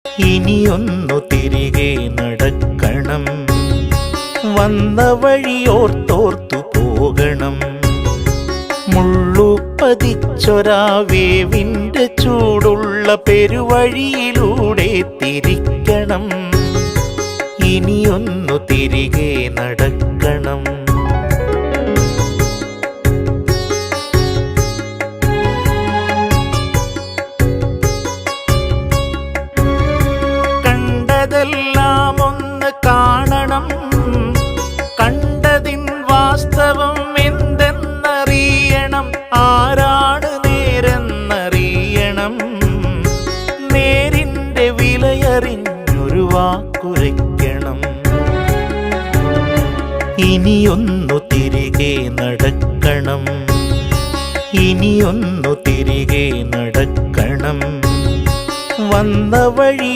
ഇനിയൊന്നു തിരികെ നടക്കണം, വന്ന വഴിയോർത്തോർത്തു പോകണം. മുള്ളുപതിച്ചൊരാ വേവിൻ്റെ ചൂടുള്ള പെരുവഴിയിലൂടെ തിരിക്കണം. ഇനിയൊന്നു തിരികെ നടക്കണം. കണ്ടതെല്ലാം ഒന്ന് കാണണം, കണ്ടതിൻ വാസ്തവം എന്തെന്നറിയണം. ആരാണ് നേരെന്നറിയണം, നേരിൻ്റെ വിലയറിഞ്ഞൊരു വാക്കുരയ്ക്കണം. ഇനിയൊന്നു തിരികെ നടക്കണം, ഇനിയൊന്നു തിരികെ നടക്കണം. വന്ന വഴി